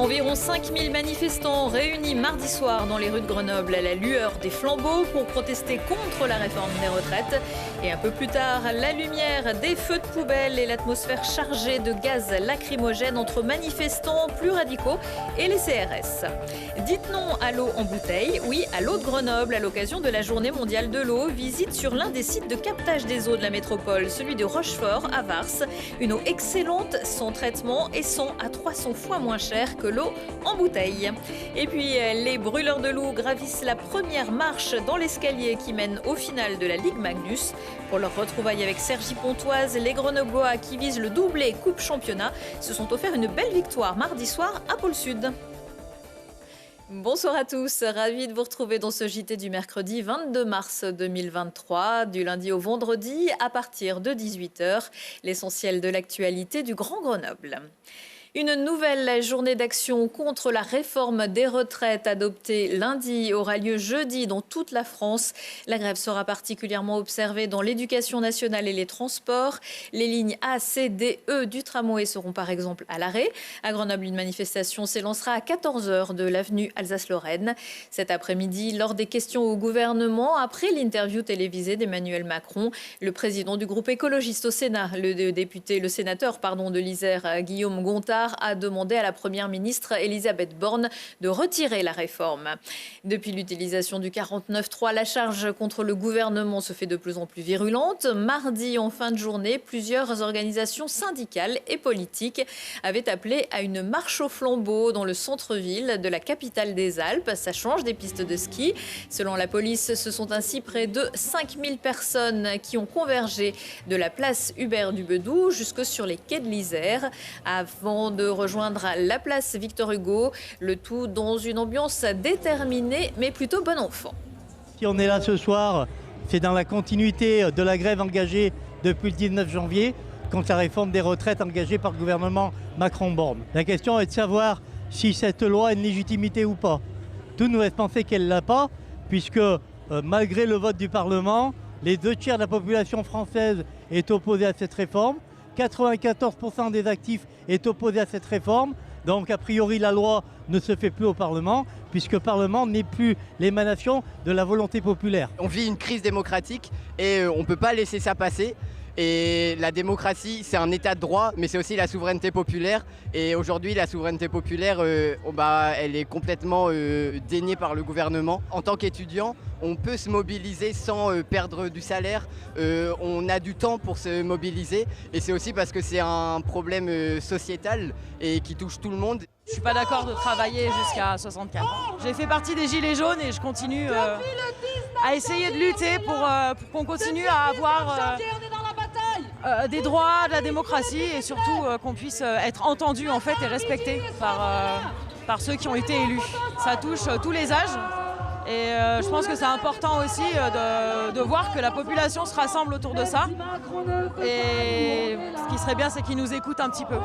Environ 5000 manifestants réunis mardi soir dans les rues de Grenoble à la lueur des flambeaux pour protester contre la réforme des retraites. Et un peu plus tard, la lumière, des feux de poubelle et l'atmosphère chargée de gaz lacrymogène entre manifestants plus radicaux et les CRS. Dites non à l'eau en bouteille, oui à l'eau de Grenoble à l'occasion de la journée mondiale de l'eau. Visite sur l'un des sites de captage des eaux de la métropole, celui de Rochefort à Vars. Une eau excellente, sans traitement et 100 à 300 fois moins chère que l'eau en bouteille. Et puis les brûleurs de loups gravissent la première marche dans l'escalier qui mène au final de la Ligue Magnus. Pour leur retrouvaille avec Cergy Pontoise, les Grenoblois qui visent le doublé Coupe Championnat se sont offerts une belle victoire mardi soir à Pôle Sud. Bonsoir à tous, ravi de vous retrouver dans ce JT du mercredi 22 mars 2023, du lundi au vendredi à partir de 18h, l'essentiel de l'actualité du Grand Grenoble. Une nouvelle journée d'action contre la réforme des retraites adoptée lundi aura lieu jeudi dans toute la France. La grève sera particulièrement observée dans l'éducation nationale et les transports. Les lignes A, C, D, E du tramway seront par exemple à l'arrêt. À Grenoble, une manifestation s'élancera à 14h de l'avenue Alsace-Lorraine. Cet après-midi, lors des questions au gouvernement, après l'interview télévisée d'Emmanuel Macron, le président du groupe écologiste au Sénat, le sénateur de l'Isère, Guillaume Gontard, a demandé à la première ministre Elisabeth Borne de retirer la réforme. Depuis l'utilisation du 49.3, la charge contre le gouvernement se fait de plus en plus virulente. Mardi, en fin de journée, plusieurs organisations syndicales et politiques avaient appelé à une marche au flambeau dans le centre-ville de la capitale des Alpes. Ça change des pistes de ski. Selon la police, ce sont ainsi près de 5000 personnes qui ont convergé de la place Hubert du Bedou jusque sur les quais de l'Isère avant de rejoindre la place Victor Hugo, le tout dans une ambiance déterminée mais plutôt bon enfant. Si on est là ce soir, c'est dans la continuité de la grève engagée depuis le 19 janvier contre la réforme des retraites engagée par le gouvernement Macron-Borne. La question est de savoir si cette loi a une légitimité ou pas. Tout nous laisse penser qu'elle ne l'a pas, puisque malgré le vote du Parlement, les 2/3 de la population française est opposée à cette réforme. 94% des actifs est opposé à cette réforme. Donc, a priori, la loi ne se fait plus au Parlement, puisque le Parlement n'est plus l'émanation de la volonté populaire. On vit une crise démocratique et on ne peut pas laisser ça passer. Et la démocratie, c'est un état de droit, mais c'est aussi la souveraineté populaire. Et aujourd'hui, la souveraineté populaire, elle est complètement déniée par le gouvernement. En tant qu'étudiant, on peut se mobiliser sans perdre du salaire. On a du temps pour se mobiliser. Et c'est aussi parce que c'est un problème sociétal et qui touche tout le monde. Je ne suis pas d'accord de travailler jusqu'à 64 ans. J'ai fait partie des Gilets jaunes et je continue à essayer de lutter pour qu'on continue à avoir des droits, de la démocratie et surtout qu'on puisse être entendu en fait et respecté par ceux qui ont été élus. Ça touche tous les âges et je pense que c'est important aussi de voir que la population se rassemble autour de ça et ce qui serait bien c'est qu'ils nous écoutent un petit peu.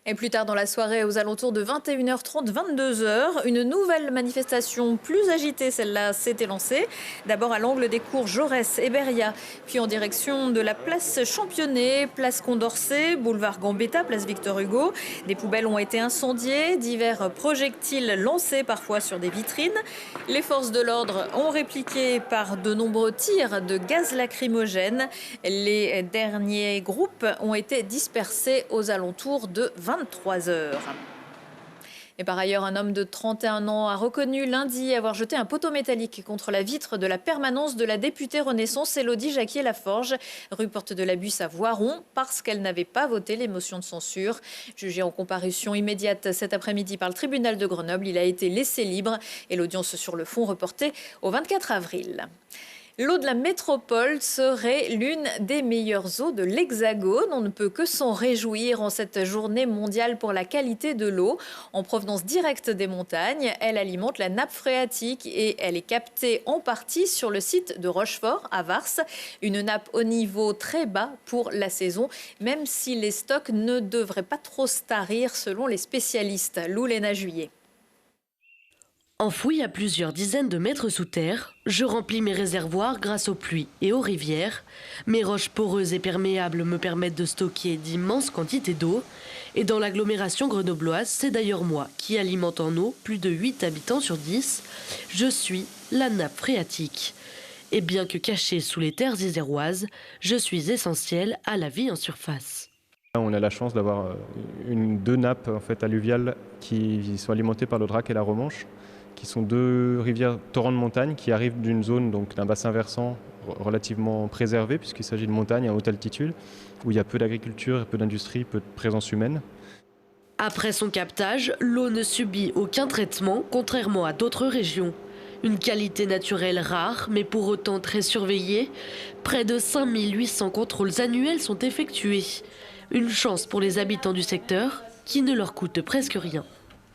Et plus tard dans la soirée, aux alentours de 21h30, 22h, une nouvelle manifestation plus agitée, celle-là, s'était lancée. D'abord à l'angle des cours Jaurès et Beria, puis en direction de la place Championnet, place Condorcet, boulevard Gambetta, place Victor Hugo. Des poubelles ont été incendiées, divers projectiles lancés parfois sur des vitrines. Les forces de l'ordre ont répliqué par de nombreux tirs de gaz lacrymogène. Les derniers groupes ont été dispersés aux alentours de 23h. Et par ailleurs, un homme de 31 ans a reconnu lundi avoir jeté un poteau métallique contre la vitre de la permanence de la députée Renaissance Élodie Jacquier-Laforge, rue Porte de la Busse à Voiron, parce qu'elle n'avait pas voté les motions de censure. Jugé en comparution immédiate cet après-midi par le tribunal de Grenoble, il a été laissé libre et l'audience sur le fond reportée au 24 avril. L'eau de la métropole serait l'une des meilleures eaux de l'Hexagone. On ne peut que s'en réjouir en cette journée mondiale pour la qualité de l'eau. En provenance directe des montagnes, elle alimente la nappe phréatique et elle est captée en partie sur le site de Rochefort à Vars. Une nappe au niveau très bas pour la saison, même si les stocks ne devraient pas trop se tarir selon les spécialistes. Lou Léna Juillet. Enfoui à plusieurs dizaines de mètres sous terre, je remplis mes réservoirs grâce aux pluies et aux rivières. Mes roches poreuses et perméables me permettent de stocker d'immenses quantités d'eau. Et dans l'agglomération grenobloise, c'est d'ailleurs moi qui alimente en eau plus de 8 habitants sur 10. Je suis la nappe phréatique. Et bien que cachée sous les terres iséroises, je suis essentielle à la vie en surface. On a la chance d'avoir deux nappes en fait, alluviales qui sont alimentées par le Drac et la Romanche, qui sont deux rivières torrents de montagne qui arrivent d'une zone, donc d'un bassin versant relativement préservé, puisqu'il s'agit de montagnes à haute altitude, où il y a peu d'agriculture, peu d'industrie, peu de présence humaine. Après son captage, l'eau ne subit aucun traitement, contrairement à d'autres régions. Une qualité naturelle rare, mais pour autant très surveillée. Près de 5800 contrôles annuels sont effectués. Une chance pour les habitants du secteur, qui ne leur coûte presque rien.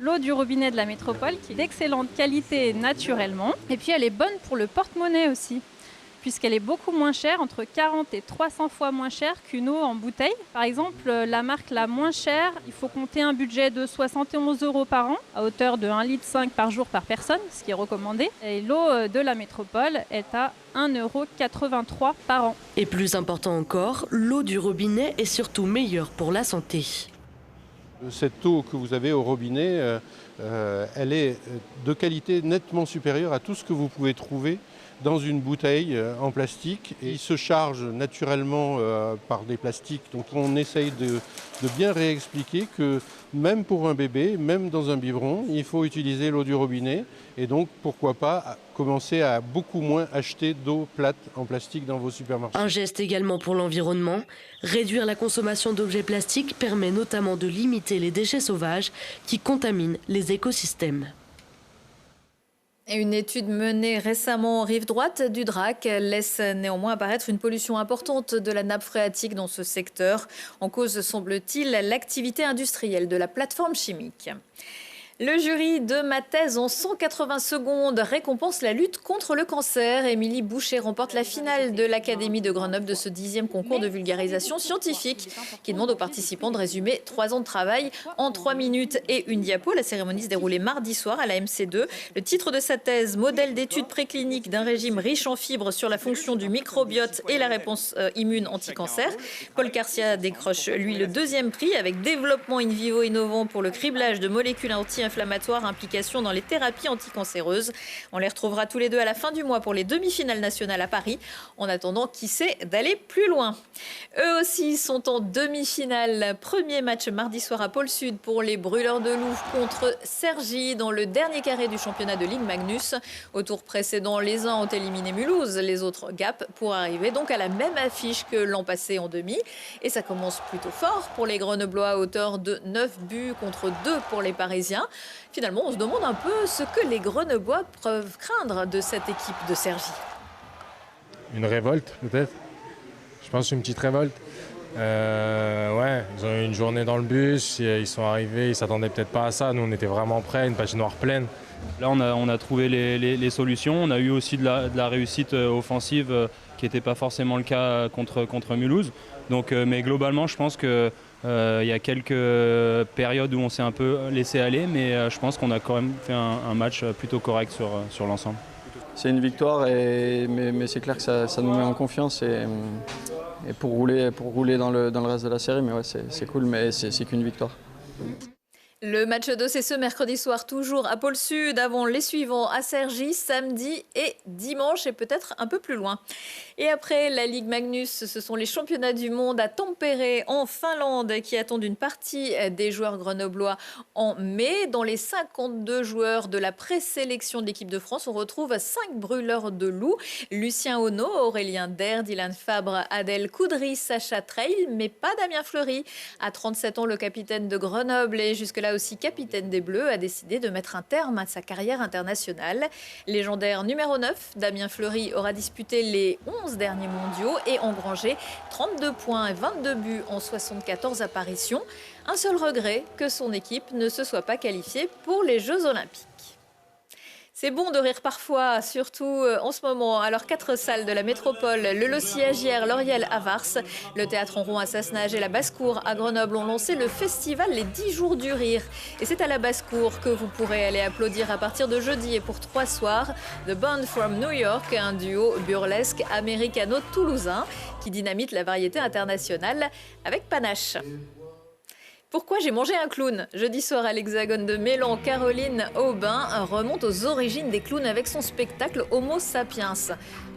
L'eau du robinet de la métropole qui est d'excellente qualité naturellement. Et puis elle est bonne pour le porte-monnaie aussi, puisqu'elle est beaucoup moins chère, entre 40 et 300 fois moins chère qu'une eau en bouteille. Par exemple, la marque la moins chère, il faut compter un budget de 71 € par an, à hauteur de 1,5 litre par jour par personne, ce qui est recommandé. Et l'eau de la métropole est à 1,83 € par an. Et plus important encore, l'eau du robinet est surtout meilleure pour la santé. Cette eau que vous avez au robinet, elle est de qualité nettement supérieure à tout ce que vous pouvez trouver dans une bouteille en plastique. Et il se charge naturellement par des plastiques. Donc on essaye de bien réexpliquer que même pour un bébé, même dans un biberon, il faut utiliser l'eau du robinet. Et donc pourquoi pas commencer à beaucoup moins acheter d'eau plate en plastique dans vos supermarchés. Un geste également pour l'environnement. Réduire la consommation d'objets plastiques permet notamment de limiter les déchets sauvages qui contaminent les écosystèmes. Et une étude menée récemment en rive droite du Drac laisse néanmoins apparaître une pollution importante de la nappe phréatique dans ce secteur. En cause, semble-t-il, l'activité industrielle de la plateforme chimique. Le jury de ma thèse en 180 secondes récompense la lutte contre le cancer. Émilie Boucher remporte la finale de l'Académie de Grenoble de ce 10e concours de vulgarisation scientifique qui demande aux participants de résumer 3 ans de travail en 3 minutes et une diapo. La cérémonie se déroulait mardi soir à la MC2. Le titre de sa thèse, modèle d'étude préclinique d'un régime riche en fibres sur la fonction du microbiote et la réponse immune anti-cancer. Paul Carcia décroche, lui, le 2e prix avec développement in vivo innovant pour le criblage de molécules anti-inflammatoires, implication dans les thérapies anticancéreuses. On les retrouvera tous les deux à la fin du mois pour les demi-finales nationales à Paris. En attendant, qui sait d'aller plus loin. Eux aussi sont en demi-finale. Premier match mardi soir à Pôle Sud pour les Brûleurs de Loup contre Cergy dans le dernier carré du championnat de Ligue Magnus. Au tour précédent, les uns ont éliminé Mulhouse, les autres Gap, pour arriver donc à la même affiche que l'an passé en demi. Et ça commence plutôt fort pour les Grenoblois à hauteur de 9 buts contre 2 pour les Parisiens. Finalement, on se demande un peu ce que les Grenoblois peuvent craindre de cette équipe de Cergy. Une révolte, peut-être. Je pense une petite révolte. Ouais, ils ont eu une journée dans le bus, ils sont arrivés, ils ne s'attendaient peut-être pas à ça. Nous, on était vraiment prêts, une patinoire pleine. Là, on a trouvé les solutions. On a eu aussi de la réussite offensive qui n'était pas forcément le cas contre Mulhouse. Donc, mais globalement, je pense que il y a quelques périodes où on s'est un peu laissé aller, mais je pense qu'on a quand même fait un match plutôt correct sur l'ensemble. C'est une victoire, mais c'est clair que ça nous met en confiance et pour rouler dans le reste de la série. Mais ouais, c'est cool, mais c'est qu'une victoire. Le match 2, c'est ce mercredi soir, toujours à Pôle Sud, avant les suivants à Cergy, samedi et dimanche, et peut-être un peu plus loin. Et après la Ligue Magnus, ce sont les championnats du monde à Tampere, en Finlande, qui attendent une partie des joueurs grenoblois en mai. Dans les 52 joueurs de la présélection de l'équipe de France, on retrouve 5 brûleurs de loups. Lucien Ono, Aurélien Der, Dylan Fabre, Adèle Coudry, Sacha Trail, mais pas Damien Fleury. À 37 ans, le capitaine de Grenoble et jusque-là aussi capitaine des Bleus, a décidé de mettre un terme à sa carrière internationale. Légendaire numéro 9, Damien Fleury aura disputé les 11 derniers mondiaux et engrangé 32 points et 22 buts en 74 apparitions. Un seul regret, que son équipe ne se soit pas qualifiée pour les Jeux Olympiques. C'est bon de rire parfois, surtout en ce moment. Alors 4 salles de la métropole, le Lossy à Gières, l'Oriel à Vars, le Théâtre en Rond à Sassenage et la Basse-Cour à Grenoble ont lancé le festival Les 10 jours du rire. Et c'est à la Basse-Cour que vous pourrez aller applaudir à partir de jeudi et pour 3 soirs The Band from New York, un duo burlesque américano-toulousain qui dynamite la variété internationale avec panache. Pourquoi j'ai mangé un clown? Jeudi soir à l'Hexagone de Mélan, Caroline Aubin remonte aux origines des clowns avec son spectacle Homo Sapiens.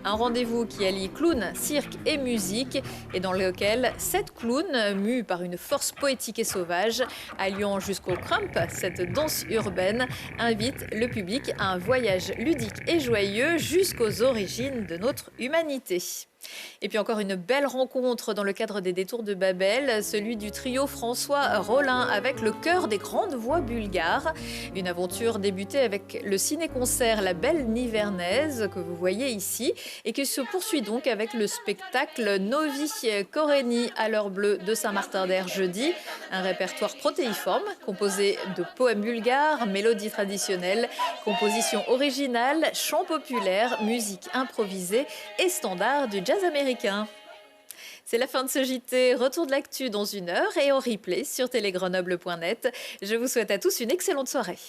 Un rendez-vous qui allie clown, cirque et musique et dans lequel 7 clowns, mus par une force poétique et sauvage, alliant jusqu'au crump, cette danse urbaine, invitent le public à un voyage ludique et joyeux jusqu'aux origines de notre humanité. Et puis encore une belle rencontre dans le cadre des Détours de Babel, celui du trio François Rollin avec le chœur des grandes voix bulgares. Une aventure débutée avec le ciné-concert La Belle Nivernaise que vous voyez ici et qui se poursuit donc avec le spectacle Novi Koreni à l'heure bleue de Saint-Martin-d'Air jeudi. Un répertoire protéiforme composé de poèmes bulgares, mélodies traditionnelles, compositions originales, chants populaires, musique improvisée et standards du jazz américain. C'est la fin de ce JT. Retour de l'actu dans 1 heure et en replay sur télégrenoble.net. Je vous souhaite à tous une excellente soirée.